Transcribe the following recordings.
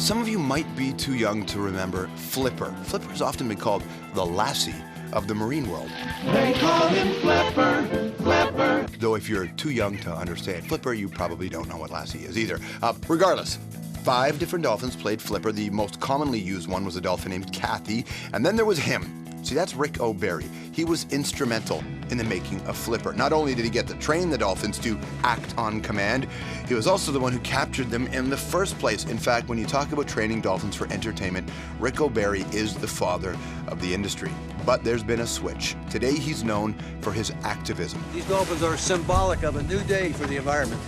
Some of you might be too young to remember Flipper. Flipper has often been called the Lassie of the marine world. They call him Flipper, Flipper. Though if you're too young to understand Flipper, you probably don't know what Lassie is either. Regardless, 5 different dolphins played Flipper. The most commonly used one was a dolphin named Kathy, and then there was him. See, that's Ric O'Barry. He was instrumental in the making of Flipper. Not only did he get to train the dolphins to act on command, he was also the one who captured them in the first place. In fact, when you talk about training dolphins for entertainment, Ric O'Barry is the father of the industry. But there's been a switch. Today, he's known for his activism. These dolphins are symbolic of a new day for the environment.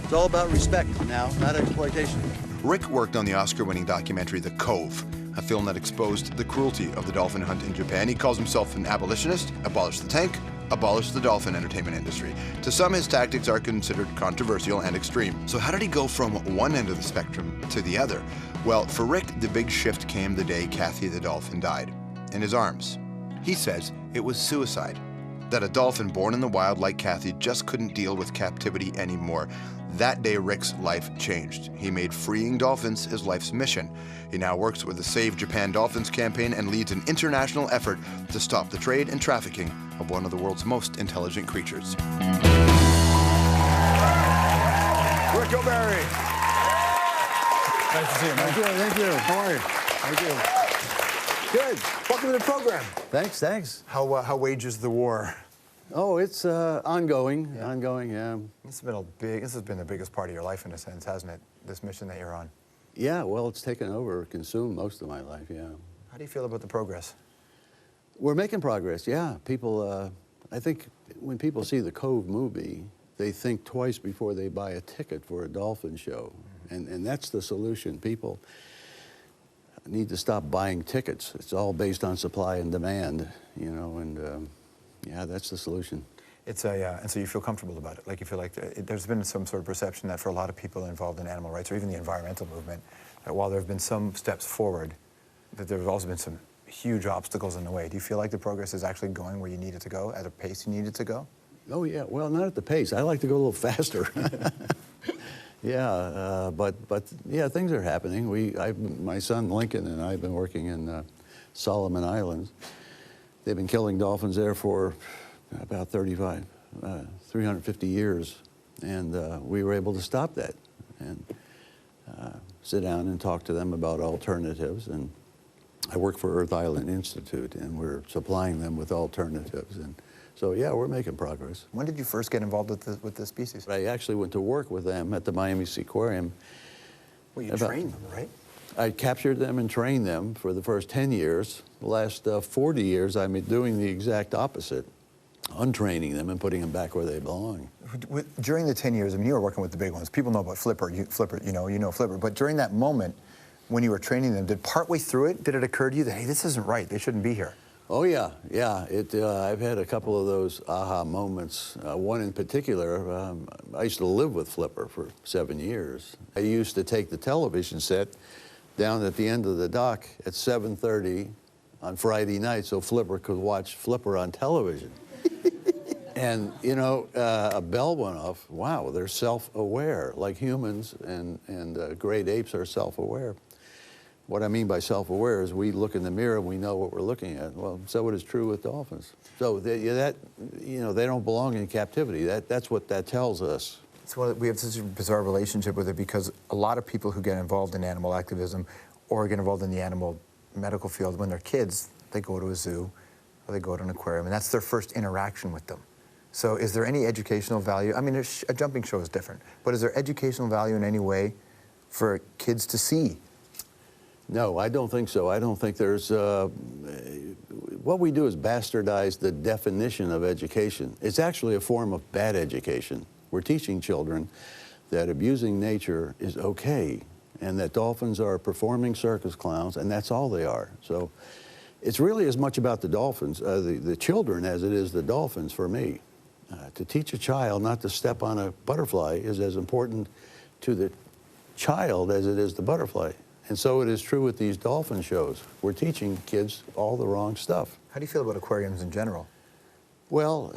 It's all about respect now, not exploitation. Ric worked on the Oscar-winning documentary The Cove, a film that exposed the cruelty of the dolphin hunt in Japan. He calls himself an abolitionist, abolish the tank, abolish the dolphin entertainment industry. To some, his tactics are considered controversial and extreme. So how did he go from one end of the spectrum to the other? Well, for Ric, the big shift came the day Kathy the dolphin died in his arms. He says it was suicide, that a dolphin born in the wild like Kathy just couldn't deal with captivity anymore. That day, Ric's life changed. He made freeing dolphins his life's mission. He now works with the Save Japan Dolphins campaign and leads an international effort to stop the trade and trafficking of one of the world's most intelligent creatures. Ric O'Barry. Nice to see you, man. Thank you. How are you? Thank you. Good. Welcome to the program. Thanks. How wages the war? Oh, it's ongoing, yeah. This has been the biggest part of your life in a sense, hasn't it? This mission that you're on. Yeah, well, it's taken over, consumed most of my life, yeah. How do you feel about the progress? We're making progress, yeah. People, I think when people see the Cove movie, they think twice before they buy a ticket for a dolphin show. And that's the solution. People need to stop buying tickets. It's all based on supply and demand, you know, and yeah, that's the solution. And so you feel comfortable about it? Like you feel like there's been some sort of perception that for a lot of people involved in animal rights or even the environmental movement, that while there have been some steps forward, that there have also been some huge obstacles in the way. Do you feel like the progress is actually going where you need it to go, at a pace you need it to go? Oh, yeah. Well, not at the pace. I like to go a little faster. Yeah, but yeah, things are happening. My son Lincoln and I have been working in Solomon Islands. They've been killing dolphins there for about 350 years, and we were able to stop that and sit down and talk to them about alternatives. And I work for Earth Island Institute, and we're supplying them with alternatives. And so, yeah, we're making progress. When did you first get involved with the species? I actually went to work with them at the Miami Seaquarium. Well, you trained them, right? I captured them and trained them for the first 10 years. The last 40 years, I've been doing the exact opposite, untraining them and putting them back where they belong. During the 10 years, I mean, you were working with the big ones. People know about Flipper, you know Flipper. But during that moment, when you were training them, partway through it, did it occur to you that, hey, this isn't right, they shouldn't be here? Oh, yeah. I've had a couple of those aha moments. One in particular, I used to live with Flipper for 7 years. I used to take the television set down at the end of the dock at 7:30 on Friday night so Flipper could watch Flipper on television. And, you know, a bell went off. Wow, they're self-aware, like humans and great apes are self-aware. What I mean by self-aware is we look in the mirror and we know what we're looking at. Well, so it is true with dolphins. So they don't belong in captivity. That's what that tells us. So we have such a bizarre relationship with it because a lot of people who get involved in animal activism or get involved in the animal medical field, when they're kids, they go to a zoo or they go to an aquarium, and that's their first interaction with them. So is there any educational value? I mean, a jumping show is different, but is there educational value in any way for kids to see? No, I don't think so. I don't think there's... what we do is bastardize the definition of education. It's actually a form of bad education. We're teaching children that abusing nature is okay and that dolphins are performing circus clowns, and that's all they are. So it's really as much about the dolphins, the children, as it is the dolphins for me. To teach a child not to step on a butterfly is as important to the child as it is the butterfly. And so it is true with these dolphin shows. We're teaching kids all the wrong stuff. How do you feel about aquariums in general? Well,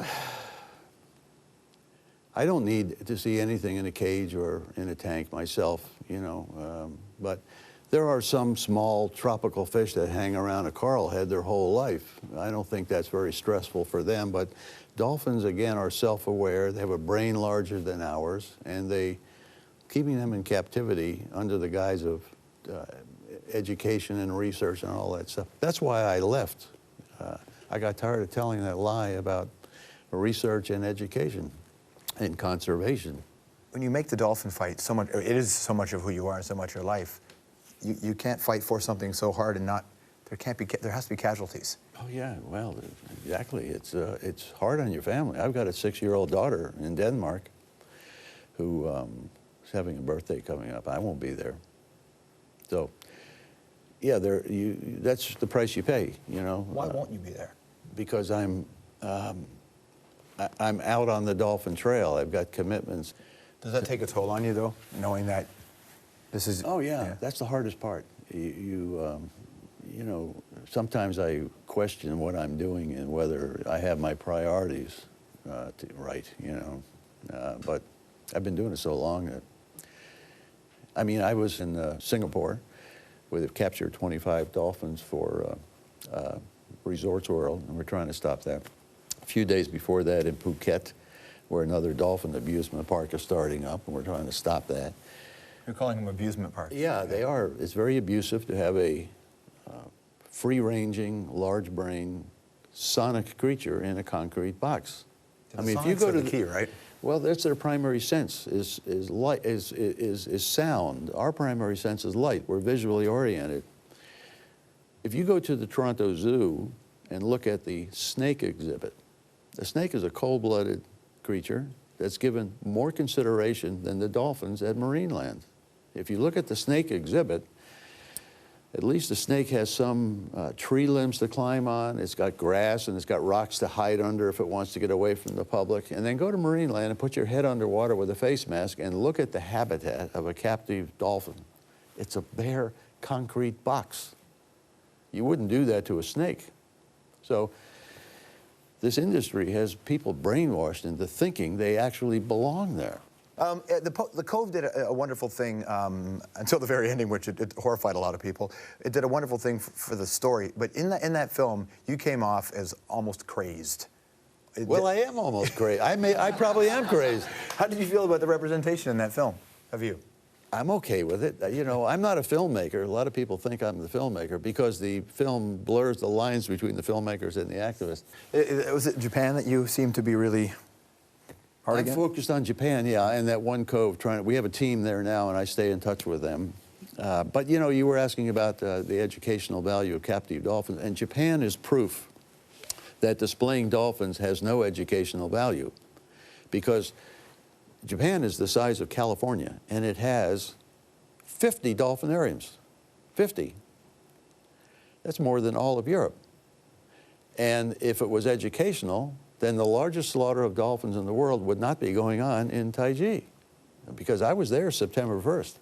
I don't need to see anything in a cage or in a tank myself, you know, but There are some small tropical fish that hang around a coral head their whole life. I don't think that's very stressful for them, but dolphins, again, are self-aware. They have a brain larger than ours, and keeping them in captivity under the guise of education and research and all that stuff. That's why I left. I got tired of telling that lie about research and education and conservation. When you make the dolphin fight, it is so much of who you are and so much of your life. You can't fight for something so hard and not, there has to be casualties. Oh yeah, well, exactly. It's hard on your family. I've got a 6-year-old daughter in Denmark who is having a birthday coming up. I won't be there. So, yeah, that's the price you pay, you know. Why won't you be there? Because I'm out on the dolphin trail. I've got commitments. Does that take a toll on you, though, knowing that this is... Oh, yeah. That's the hardest part. You know, sometimes I question what I'm doing and whether I have my priorities right, you know. But I've been doing it so long that... I mean, I was in Singapore, where they've captured 25 dolphins for Resorts World, and we're trying to stop that. A few days before that in Phuket, where another dolphin amusement park is starting up, and we're trying to stop that. You're calling them amusement parks. Yeah, they are. It's very abusive to have a free-ranging, large-brain, sonic creature in a concrete box. I mean, if you go to the key, right? Well, that's their primary sense is light, is sound. Our primary sense is light. We're visually oriented. If you go to the Toronto Zoo and look at the snake exhibit, the snake is a cold-blooded creature that's given more consideration than the dolphins at Marineland. If you look at the snake exhibit, at least the snake has some tree limbs to climb on, it's got grass, and it's got rocks to hide under if it wants to get away from the public. And then go to Marineland and put your head underwater with a face mask and look at the habitat of a captive dolphin. It's a bare concrete box. You wouldn't do that to a snake. So this industry has people brainwashed into thinking they actually belong there. The Cove did a wonderful thing until the very ending, which it horrified a lot of people. It did a wonderful thing for the story, but in that film, you came off as almost crazy. Well, I am almost crazy. I probably am crazy. How did you feel about the representation in that film of you? I'm okay with it. You know, I'm not a filmmaker. A lot of people think I'm the filmmaker because the film blurs the lines between the filmmakers and the activists. Was it Japan that you seemed to be really hard against? I focused on Japan, yeah, and that one cove. We have a team there now, and I stay in touch with them. But, you know, you were asking about the educational value of captive dolphins, and Japan is proof that displaying dolphins has no educational value because Japan is the size of California, and it has 50 dolphinariums. 50. That's more than all of Europe. And if it was educational, then the largest slaughter of dolphins in the world would not be going on in Taiji, because I was there September 1st.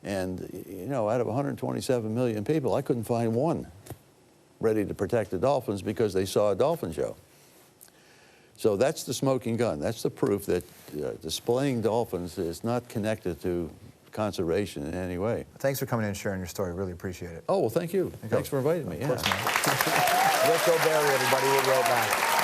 And, you know, out of 127 million people, I couldn't find one ready to protect the dolphins because they saw a dolphin show. So that's the smoking gun. That's the proof that displaying dolphins is not connected to conservation in any way. Thanks for coming in and sharing your story. Really appreciate it. Oh, well, thank you. Thanks for inviting me. Of course, man. Ric O'Barry, everybody. We'll be right back.